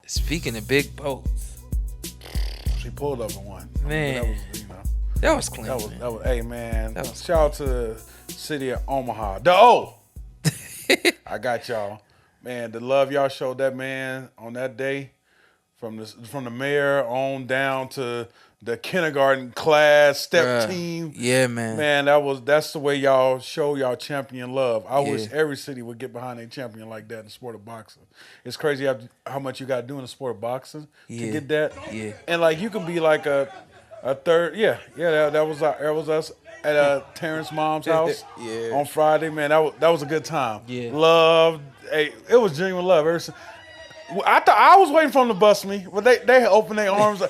Speaking of big boats, She pulled up in one. Man. That was clean. That was. Hey man, That was shout out to the city of Omaha. The O. I got y'all, man. The love y'all showed that man on that day, from the mayor on down to the kindergarten class step Bruh. team. Yeah, man. Man, that's the way y'all show y'all champion love. I Yeah. wish every city would get behind a champion like that in the sport of boxing. It's crazy how much you got to do in the sport of boxing Yeah. to get that. Yeah. And like you can be like a third. That was us at Terrence mom's house Yeah. on Friday. Man, that was a good time. Yeah. Love. Hey, it was genuine love. I thought I was waiting for them to bust me, but they opened their arms.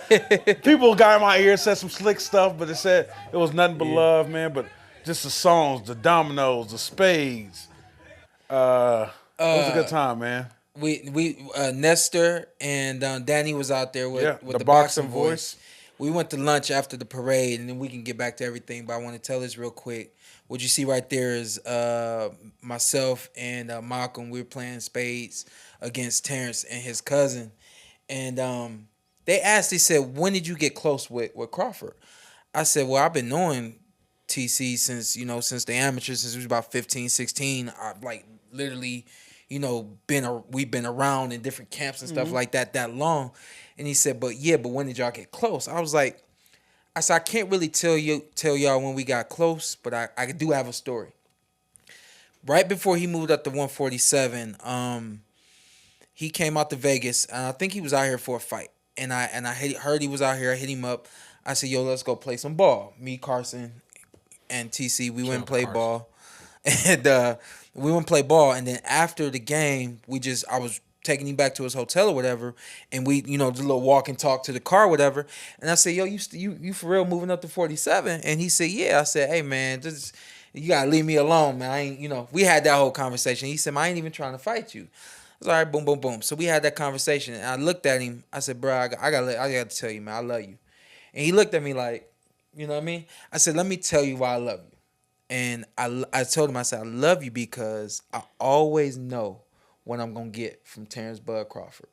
People got in my ear, said some slick stuff, but it said it was nothing but love, man. But just the songs, the dominoes, the spades. It was a good time, man. We Nestor and Danny was out there with the the boxing boxing voice. voice. We went to lunch after the parade, and then we can get back to everything. But I want to tell this real quick. What you see right there is myself and Malcolm. We were playing spades against Terrence and his cousin, and they said, "When did you get close with Crawford?" I said, "Well, I've been knowing TC since the amateurs, since we was about 15, 16. I've like literally." We've been around in different camps and stuff like that long. And he said, but when did y'all get close? I said, I can't really tell y'all when we got close, but I do have a story. Right before he moved up to 147, he came out to Vegas, and I think he was out here for a fight. And I heard he was out here. I hit him up. I said, yo, let's go play some ball. Me, Carson, and TC, we went and played ball. And we went and play ball, and then after the game, I was taking him back to his hotel or whatever, and we, did a little walk and talk to the car or whatever. And I said, yo, you for real moving up to 47? And he said, yeah. I said, hey, man, you got to leave me alone, man. I ain't, we had that whole conversation. He said, I ain't even trying to fight you. I was all right, boom, boom, boom. So we had that conversation, and I looked at him. I said, bro, I got to tell you, man, I love you. And he looked at me like, you know what I mean? I said, let me tell you why I love you. And I told him, I said, I love you because I always know what I'm going to get from Terrence Bud Crawford.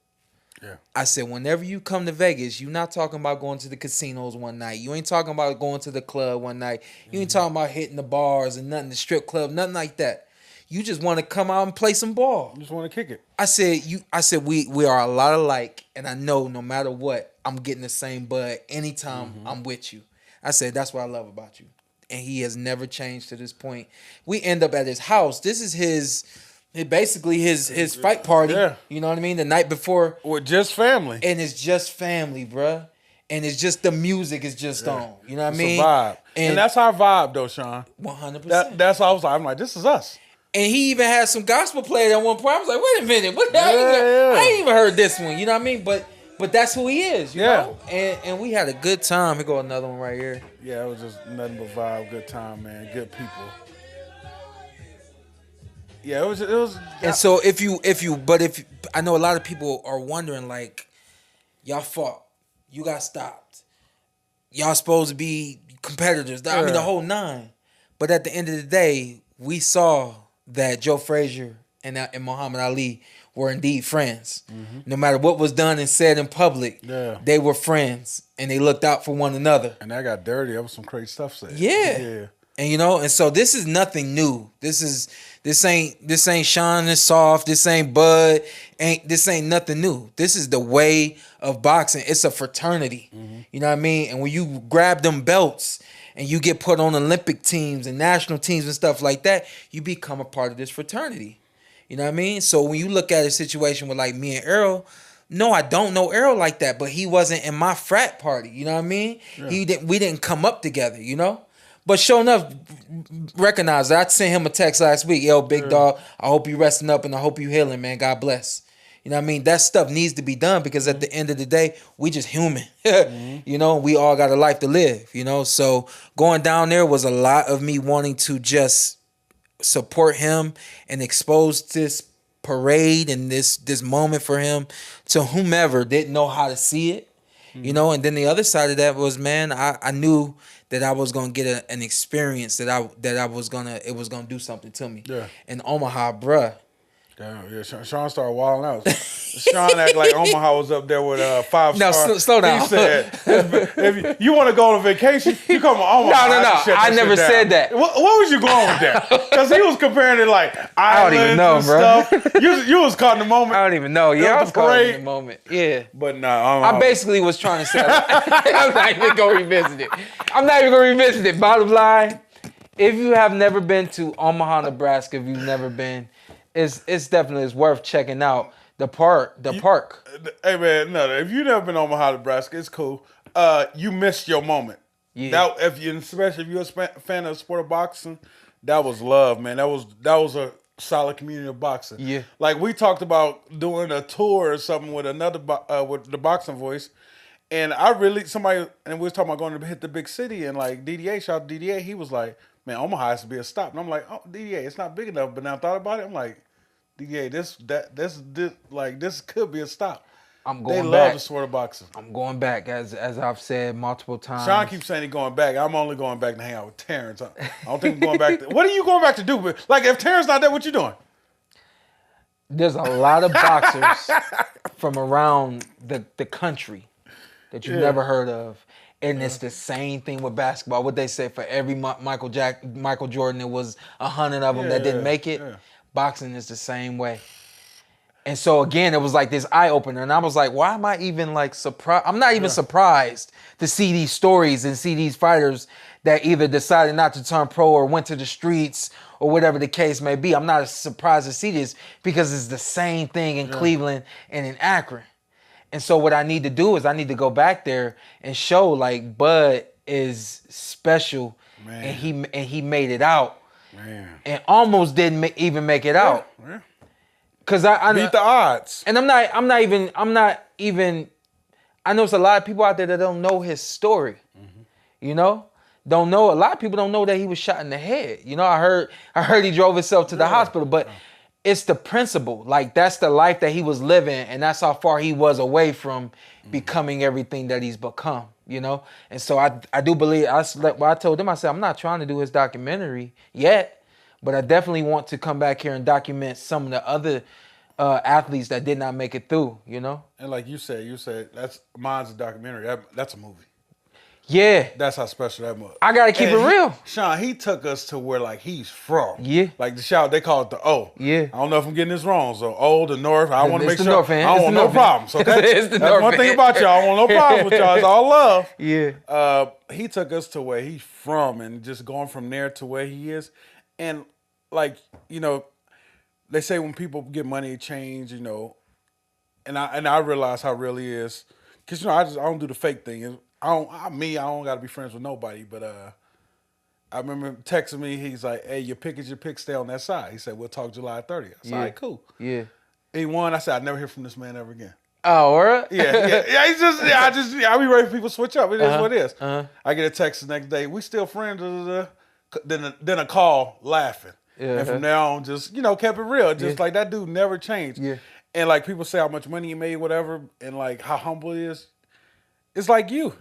Yeah. I said, whenever you come to Vegas, you're not talking about going to the casinos one night. You ain't talking about going to the club one night. You ain't talking about hitting the bars and nothing, the strip club, nothing like that. You just want to come out and play some ball. You just want to kick it. I said we are a lot alike, and I know no matter what, I'm getting the same bud anytime I'm with you. I said, that's what I love about you. And he has never changed to this point. We end up at his house. This is basically his fight party. Yeah. You know what I mean? The night before. Or just family. And it's just family, bruh. And it's just the music is just on. You know what I mean? It's a vibe. And that's our vibe, though, Shawn. 100%. That's how I was like, I'm like, this is us. And he even had some gospel played at one point. I was like, wait a minute. What the hell? I ain't even heard this one. You know what I mean? But that's who he is, you know? And we had a good time. Here go another one right here. Yeah, it was just nothing but vibe, good time, man. Good people. Yeah, it was. And so if I know a lot of people are wondering, like, y'all fought. You got stopped. Y'all supposed to be competitors. I mean, the whole nine. But at the end of the day, we saw that Joe Frazier and Muhammad Ali were indeed friends. No matter what was done and said in public, they were friends and they looked out for one another. And that got dirty. That was some crazy stuff said. Yeah. And and so this is nothing new. This ain't Shawn and Soft. This ain't Bud. This ain't nothing new. This is the way of boxing. It's a fraternity. You know what I mean? And when you grab them belts and you get put on Olympic teams and national teams and stuff like that, you become a part of this fraternity. You know what I mean? So when you look at a situation with like me and Errol, no, I don't know Errol like that, but he wasn't in my frat party. You know what I mean? Yeah. We didn't come up together, you know? But sure enough, recognize that. I sent him a text last week. Yo, big dog, I hope you resting up and I hope you healing, man. God bless. You know what I mean? That stuff needs to be done because at the end of the day, we just human. You know, we all got a life to live, you know? So going down there was a lot of me wanting to just support him and expose this parade and this moment for him to whomever didn't know how to see it. You know, and then the other side of that was, man, I knew that I was gonna get an experience it was gonna do something to me. Yeah. In Omaha, bruh, Damn, yeah, Shawn started wilding out. Shawn act like Omaha was up there with 5 No, stars. slow down. He said, if you want to go on vacation, you come to Omaha. No. I never said that. What was you going with that? Because he was comparing it like islands even know, and bro. stuff. You was caught in the moment. I don't even know. Yeah, I was caught parade. in the moment. Yeah. But no, I basically was trying to say, I'm not even going to revisit it. I'm not even going to revisit it. Bottom line, if you have never been to Omaha, Nebraska, if you've never been, it's definitely worth checking out the park. Hey man, no, if you never been to Omaha, Nebraska, it's cool. You missed your moment. Yeah. Especially if you're a fan of the sport of boxing, that was love, man. That was a solid community of boxing. Yeah. Like we talked about doing a tour or something with another with the Boxing Voice, and we was talking about going to hit the big city, and like DDA, shout out to DDA, he was like, man, Omaha has to be a stop, and I'm like, oh DDA, it's not big enough. But now I thought about it, I'm like, DDA, this could be a stop. I'm going back. They love the sport of boxing. I'm going back, as I've said multiple times. Shawn keeps saying he's going back. I'm only going back to hang out with Terence. I don't think I'm going back. What are you going back to do? Like, if Terence not there, what you doing? There's a lot of boxers from around the country that you've never heard of. And it's the same thing with basketball. What they say, for every Michael Jordan, there was 100 of them that didn't make it. Yeah. Boxing is the same way. And so again, it was like this eye opener, and I was like, why am I even like surprised? I'm not even surprised to see these stories and see these fighters that either decided not to turn pro or went to the streets or whatever the case may be. I'm not surprised to see this because it's the same thing in Cleveland and in Akron. And so what I need to do is I need to go back there and show like Bud is special, and he made it out. Man. And almost didn't even make it out. Yeah. Cause I beat the odds. And I'm not even. I know it's a lot of people out there that don't know his story. Mm-hmm. You know, don't know. A lot of people don't know that he was shot in the head. You know, I heard he drove himself to the hospital, but it's the principle. Like that's the life that he was living, and that's how far he was away from becoming everything that he's become. You know, and so I do believe I told them, I said I'm not trying to do his documentary yet, but I definitely want to come back here and document some of the other athletes that did not make it through. You know, and like you said that's mine's a documentary. That's a movie. Yeah, that's how special that was. I gotta keep it real. Shawn, he took us to where like he's from. Yeah, like the shout they call it the O. Yeah, I don't know if I'm getting this wrong. So O, the North. I want to make sure North, I don't want no problems. Okay, it's the that's North, one thing about y'all. I want no problems with y'all. It's all love. Yeah. He took us to where he's from, and just going from there to where he is, and like you know, they say when people get money, it change. You know, and I realize how real he is, because you know I don't do the fake thing. I don't gotta be friends with nobody, but I remember him texting me. He's like, "Hey, your pick is your pick. Stay on that side." He said, "We'll talk July 30th." I said, "All right, cool." Yeah. He won. I said, "I'd never hear from this man ever again." Oh, alright. Yeah. He's just, I be ready for people to switch up. It is what it is. I get a text the next day. We still friends. Then a call laughing, and from there on, just kept it real. Just like that dude never changed. Yeah. And like people say how much money he made, whatever, and like how humble he is. It's like you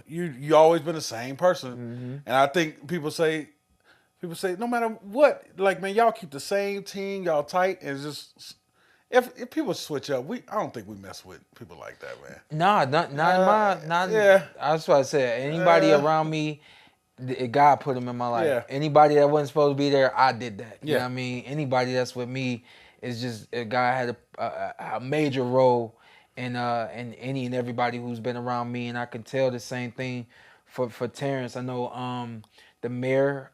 always been the same person, and I think people say no matter what, like man, y'all keep the same team, y'all tight, and it's just if people switch up, I don't think we mess with people like that, man. Nah, not in my. That's what I said. Anybody around me, God put them in my life. Yeah. Anybody that wasn't supposed to be there, I did that. You know what I mean? Anybody that's with me is just a guy had a major role. And any and everybody who's been around me, and I can tell the same thing for Terence. I know the mayor.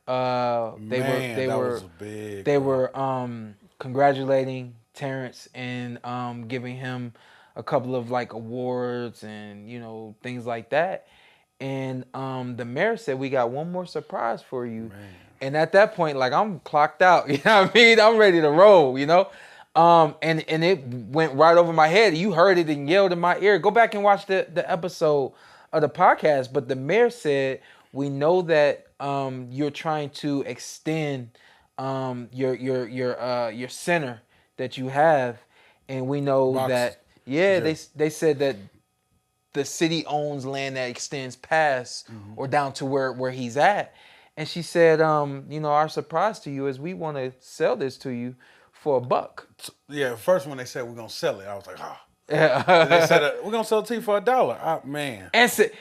They were congratulating Terence and giving him a couple of like awards and things like that. And the mayor said, "We got one more surprise for you." Man. And at that point, like I'm clocked out. You know what I mean? I'm ready to roll. And it went right over my head. You heard it and yelled in my ear. Go back and watch the episode of the podcast. But the mayor said, "We know that you're trying to extend your center that you have, and we know that they said that the city owns land that extends past or down to where he's at." And she said, "Our surprise to you is we want to sell this to you for $1. Yeah, first when they said we're gonna sell it, I was like, They said we're gonna sell it to you for $1. Man. And said,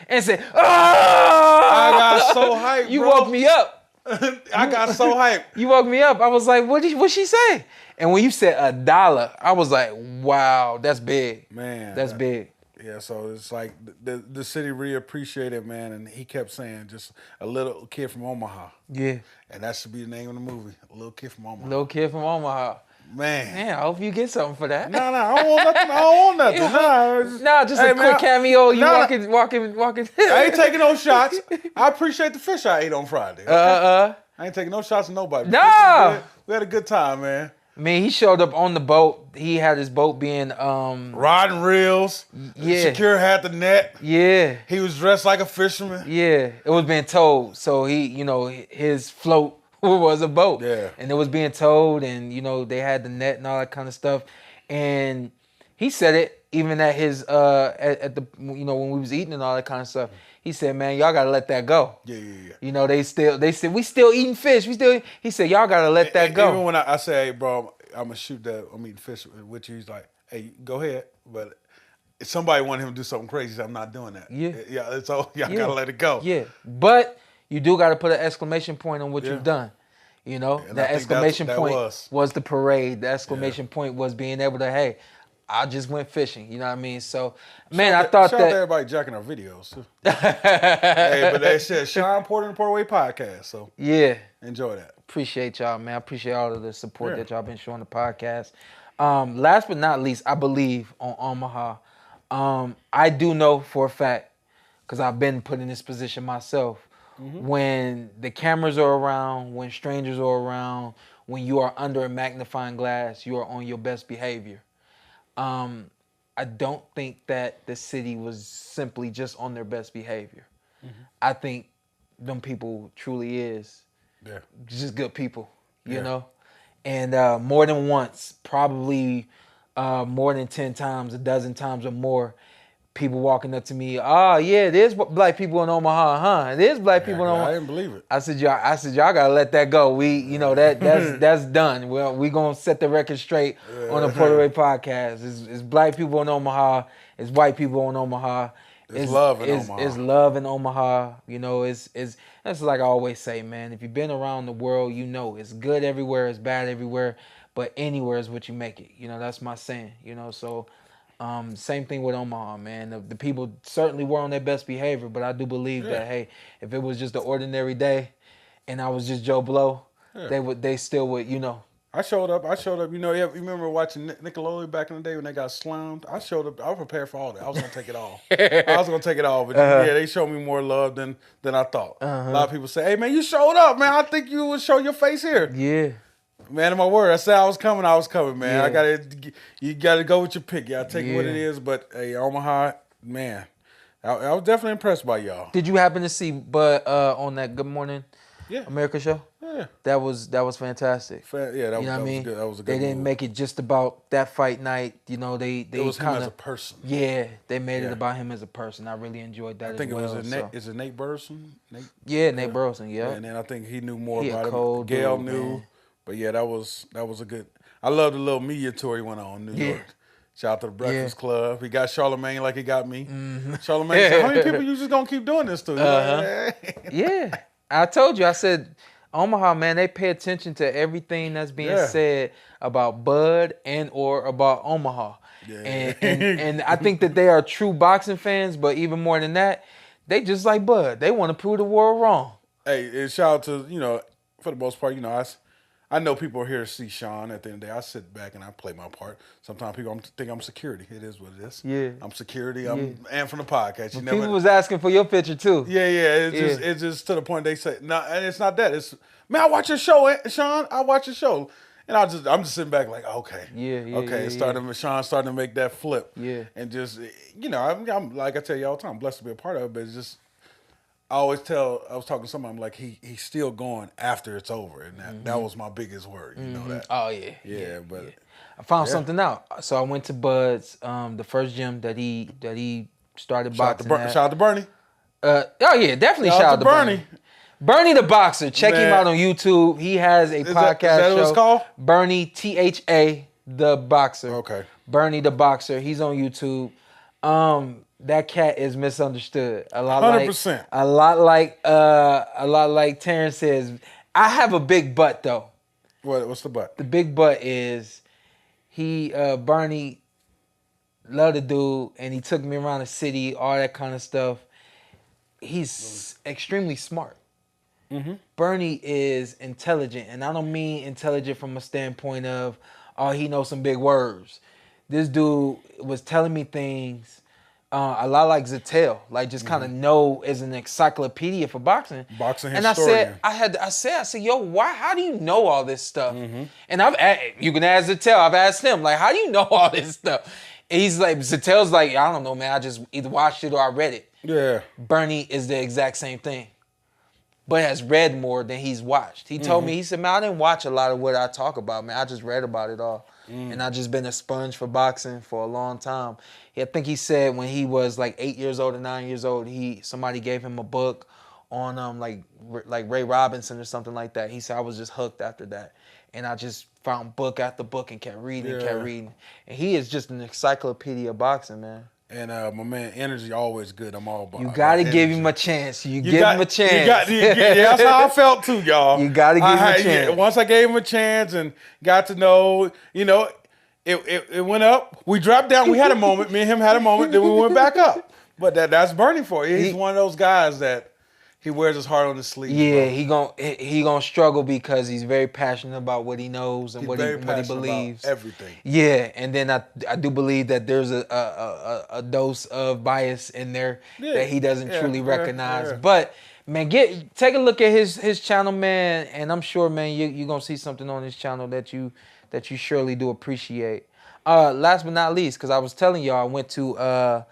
oh! I got so hyped. You bro. woke me up. I got so hyped. You woke me up. I was like, what she say? And when you said $1, I was like, wow, that's big. Man. That's big. Yeah, so it's like the city really appreciated it, man, and he kept saying just a little kid from Omaha. Yeah. And that should be the name of the movie, A Little Kid from Omaha. Little kid from Omaha. Man, I hope you get something for that. No, I don't want nothing. Nah, just a quick cameo. You walking. I ain't taking no shots. I appreciate the fish I ate on Friday. Okay? I ain't taking no shots to nobody. No. We had a good time, man. Man, he showed up on the boat. He had his boat being rod and reels. Yeah. Secure had the net. Yeah. He was dressed like a fisherman. Yeah. It was being towed. So he, his float was a boat. Yeah. And it was being towed, and they had the net and all that kind of stuff. And he said it even at his at the when we was eating and all that kind of stuff. He said, "Man, y'all gotta let that go." Yeah. They said we still eating fish. He said, "Y'all gotta let that go." Even when I say, "Hey, bro, I'm gonna shoot that. I'm eating fish with you," he's like, "Hey, go ahead." But if somebody wanted him to do something crazy, he said, I'm not doing that. Yeah. It's all y'all gotta let it go. Yeah, but you do gotta put an exclamation point on what you've done. And that exclamation point was the parade. The exclamation point was being able to, hey, I just went fishing. You know what I mean? So, man, I thought shout out to everybody jacking our videos too. Hey, but they said Shawn Porter and PorterWay Podcast. So yeah, enjoy that. Appreciate y'all, man. I appreciate all of the support that y'all been showing the podcast. Last but not least, I believe on Omaha. I do know for a fact, because I've been put in this position myself, when the cameras are around, when strangers are around, when you are under a magnifying glass, you are on your best behavior. I don't think that the city was simply just on their best behavior. I think them people truly is just good people, you know? And more than once, probably more than 10 times, a dozen times or more, people walking up to me, there's black people in Omaha, huh? There's black people in Omaha. I didn't believe it. I said, y'all gotta let that go. That's done. Well, we gonna set the record straight on the PorterWay Podcast. It's black people in Omaha. It's white people in Omaha. It's love in Omaha. It's love in Omaha. That's like I always say, man. If you've been around the world, it's good everywhere, it's bad everywhere, but anywhere is what you make it. That's my saying. So. Same thing with Omaha, man. The people certainly were on their best behavior, but I do believe that, hey, if it was just an ordinary day and I was just Joe Blow, they still would, I showed up. You remember watching Nickelodeon back in the day when they got slammed? I showed up. I was prepared for all that. I was going to take it all. But they showed me more love than I thought. A lot of people say, hey, man, you showed up, man. I think you would show your face here. Yeah. Man, of my word, I said I was coming, man. Yeah. You gotta go with your pick. Yeah, I take it what it is, but hey, Omaha, man, I was definitely impressed by y'all. Did you happen to see Bud on that Good Morning America show? Yeah. That was fantastic. That was good. That was a good They didn't make it just about that fight night. They it was him as a person. Yeah, they made it about him as a person. I really enjoyed that. I think as well, is it Nate Burleson? Nate Burleson. Yeah. And then I think he knew more about it. Gail knew. Man. But yeah, that was a good. I love the little media tour he went on in New York. Shout out to the Breakfast Club. He got Charlamagne like he got me. Charlamagne said, how many people you just gonna keep doing this to? Yeah. I told you, I said, Omaha, man, they pay attention to everything that's being said about Bud and or about Omaha. Yeah. And I think that they are true boxing fans, but even more than that, they just like Bud. They want to prove the world wrong. Hey, and shout out to, for the most part, I know people are here to see Shawn. At the end of the day, I sit back and I play my part. Sometimes people think I'm security. It is what it is. Yeah. I'm security. And from the podcast. People was asking for your picture too. Yeah. It's just to the point they say, no, and it's not that. It's, man, I watch your show, Shawn. I watch your show. And I'm just sitting back like, okay. Shawn's starting to make that flip. Yeah. And just, I'm like I tell you all the time, I'm blessed to be a part of it, but it's just, I was talking to somebody, I'm like, he's still going after it's over. And that was my biggest worry, you know that. Oh, yeah. Yeah, but. I found something out. So I went to Bud's, the first gym that he started boxing at. Shout out to Bernie. Definitely shout out to Bernie. Bernie the Boxer. Check him out on YouTube. He has a podcast that show. What it's called? Bernie THA the Boxer. Okay. Bernie the Boxer. He's on YouTube. That cat is misunderstood. 100%. A lot like Terrence says. I have a big butt though. What's the butt? The big butt is Bernie loved the dude and he took me around the city, all that kind of stuff. He's extremely smart. Mm-hmm. Bernie is intelligent, and I don't mean intelligent from a standpoint of, oh, he knows some big words. This dude was telling me things a lot like Zittel, like just kind of know as an encyclopedia for boxing. Boxing and historian. I said, yo, why? How do you know all this stuff? Mm-hmm. And you can ask Zittel. I've asked him, like, how do you know all this stuff? And he's like, Zittel's like, I don't know, man. I just either watched it or I read it. Yeah. Bernie is the exact same thing, but has read more than he's watched. He told me, he said, man, I didn't watch a lot of what I talk about, man. I just read about it all. And I just been a sponge for boxing for a long time. I think he said when he was like 8 years old or 9 years old, somebody gave him a book on like Ray Robinson or something like that. He said, I was just hooked after that. And I just found book after book and kept reading. And he is just an encyclopedia of boxing, man. And my man, energy always good. I'm all about. You gotta give him a chance. Give him a chance. That's how I felt too, y'all. You gotta give him a chance. Yeah, once I gave him a chance and got to know, it went up. We dropped down. We had a moment. Me and him had a moment. Then we went back up. But that's Bernie for you. He's one of those guys that he wears his heart on his sleeve. Yeah, bro. he gonna struggle because he's very passionate about what he knows and what he believes. About everything. Yeah, and then I do believe that there's a dose of bias in there that he doesn't truly recognize. Yeah. But man, take a look at his channel, man, and I'm sure, man, you're gonna see something on his channel that you surely do appreciate. Last but not least, because I was telling y'all, I went to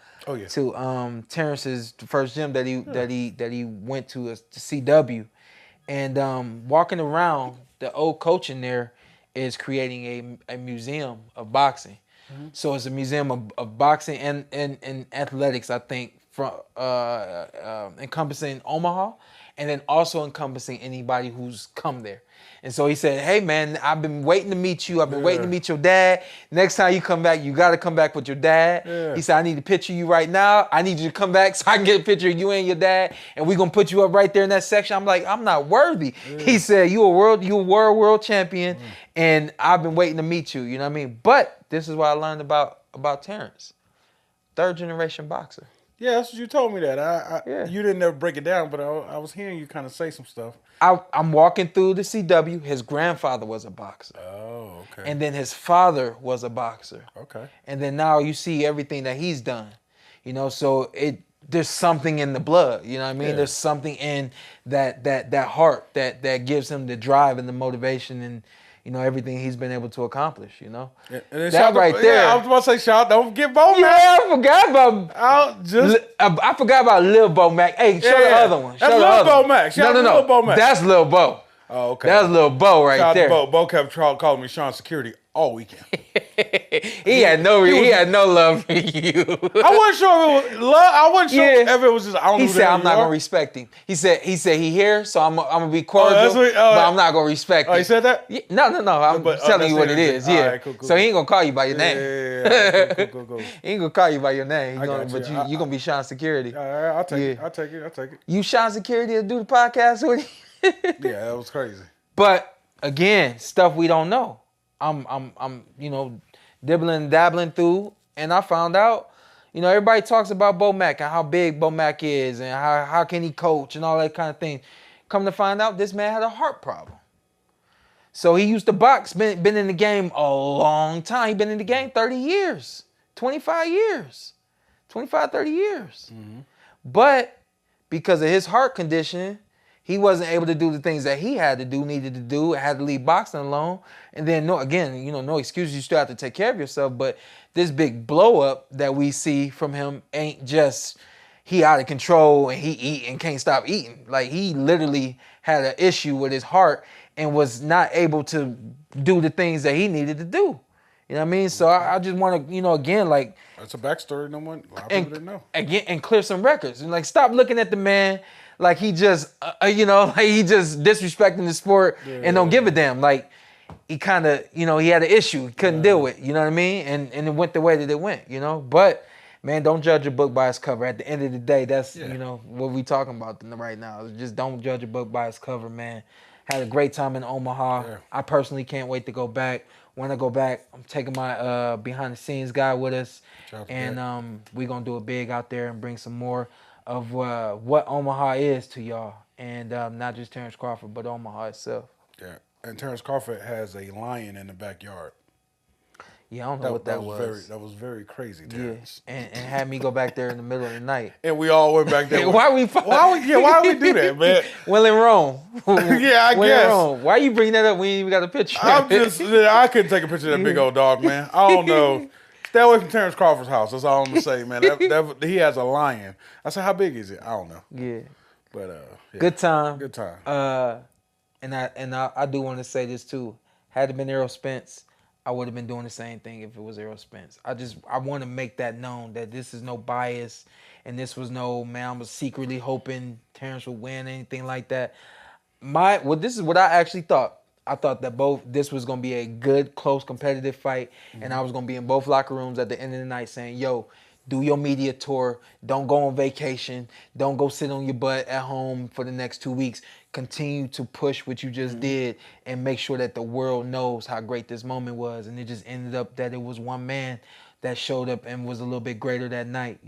Terrence's first gym that he went to CW, and walking around, the old coach in there is creating a museum of boxing. Mm-hmm. So it's a museum of boxing and athletics, I think, from encompassing Omaha, and then also encompassing anybody who's come there. And so he said, hey, man, I've been waiting to meet you. I've been waiting to meet your dad. Next time you come back, you got to come back with your dad. Yeah. He said, I need to picture you right now. I need you to come back so I can get a picture of you and your dad, and we're going to put you up right there in that section. I'm like, I'm not worthy. Yeah. He said, you were a world champion, and I've been waiting to meet you. You know what I mean? But this is what I learned about Terrence. Third generation boxer. Yeah, that's what you told me that. You didn't ever break it down, but I was hearing you kind of say some stuff. I'm walking through the CW. His grandfather was a boxer. Oh, okay. And then his father was a boxer. Okay. And then now you see everything that he's done. So there's something in the blood. You know what I mean? Yeah. There's something in that heart that gives him the drive and the motivation and everything he's been able to accomplish, Yeah. And that right there. Yeah, I was about to say, shout, don't forget Bo Mac. Yeah, I forgot about Lil Bo Mac. Hey, show the other one. That's Lil Bo Mac. No. Bo Mac. That's Lil Bo. Oh, okay. That's Lil Bo right there. Bo kept calling me Shawn Security all weekend. he had no love for you. I wasn't sure if it was love. I wasn't sure if it was just. He said I'm not gonna respect him. He said he here, so I'm gonna be cordial, but I'm not gonna respect him. Oh, he said that? Yeah, no. I'm telling you what it is. Yeah. Right, cool. So he ain't gonna call you by your name. Yeah. Cool. He ain't gonna call you by your name. But you gonna be Shawn Security. I'll take it. You Shawn Security to do the podcast with him? Yeah, that was crazy. But again, stuff we don't know. I'm dibbling and dabbling through, and I found out, everybody talks about Bo Mac and how big Bo Mac is and how can he coach and all that kind of thing. Come to find out, this man had a heart problem. So he used to box, been in the game a long time. He been in the game 30 years, 25 years, 25, 30 years. Mm-hmm. But because of his heart condition, he wasn't able to do the things that he needed to do, had to leave boxing alone. And then, no excuses. You still have to take care of yourself. But this big blow up that we see from him ain't just he out of control and he eat and can't stop eating. Like, he literally had an issue with his heart and was not able to do the things that he needed to do. You know what I mean? So I just want to, again, like... That's a backstory a lot of people didn't know. Again, and clear some records. And, stop looking at the man like he just, like he just disrespecting the sport and don't give a damn. Like he kind of, he had an issue he couldn't deal with. You know what I mean? And it went the way that it went. But man, don't judge a book by its cover. At the end of the day, that's what we talking about right now. Just don't judge a book by its cover, man. Had a great time in Omaha. Yeah. I personally can't wait to go back. When I go back, I'm taking my behind the scenes guy with us, and we're gonna do it big out there and bring some more of what Omaha is to y'all, and not just Terence Crawford, but Omaha itself. Yeah, and Terence Crawford has a lion in the backyard. Yeah, I don't know what that was. That was very crazy, Terence. Yeah, and had me go back there in the middle of the night. And we all went back there. Why we do that, man? Well, in Rome. Yeah, I guess. In Rome. Why you bring that up? We ain't even got a picture. I couldn't take a picture of that big old dog, man. I don't know. Stay away from Terence Crawford's house. That's all I'm gonna say, man. He has a lion. I said, how big is it? I don't know. Yeah. But yeah. Good time. Good time. And I do want to say this too. Had it been Errol Spence, I would have been doing the same thing if it was Errol Spence. I want to make that known that this is no bias and this was no, man, I was secretly hoping Terence would win, anything like that. This is what I actually thought. I thought that this was going to be a good, close, competitive fight, and I was going to be in both locker rooms at the end of the night saying, yo, do your media tour. Don't go on vacation. Don't go sit on your butt at home for the next 2 weeks. Continue to push what you just did and make sure that the world knows how great this moment was. And it just ended up that it was one man that showed up and was a little bit greater that night,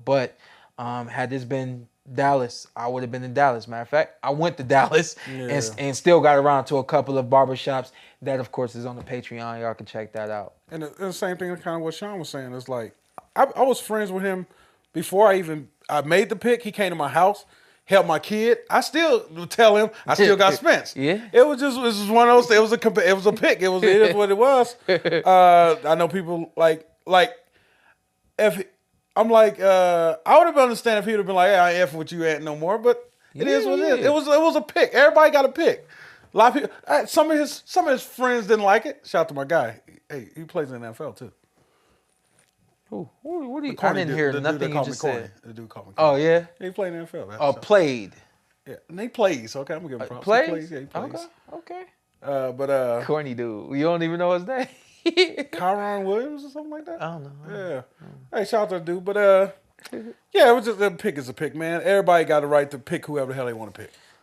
But had this been Dallas, I would have been in Dallas. Matter of fact, I went to Dallas and still got around to a couple of barbershops. That, of course, is on the Patreon. Y'all can check that out. And the same thing, kind of what Shawn was saying. It's like, I was friends with him before I made the pick. He came to my house, helped my kid. I still would tell him I still got Spence. Yeah. It was one of those things. It was a pick. It is what it was. I know people like if I'm like I would have understand if he would have been like, hey, I ain't effing with you ain't no more. But it is what it is. It was a pick. Everybody got a pick. A lot of people. Some of his friends didn't like it. Shout out to my guy. Hey, he plays in the NFL too. What do you? I didn't hear nothing you just said. The dude called me. Oh yeah. He played in the NFL. Man, so. Played. Yeah, and he plays. Okay, I'm gonna give him props. Plays? He plays. Yeah, he plays. Okay. But corny dude. You don't even know his name. Kyron Williams or something like that. I don't know. Yeah. Hey, shout out to the dude. But yeah, it was just a pick is a pick, man. Everybody got the right to pick whoever the hell they want to pick.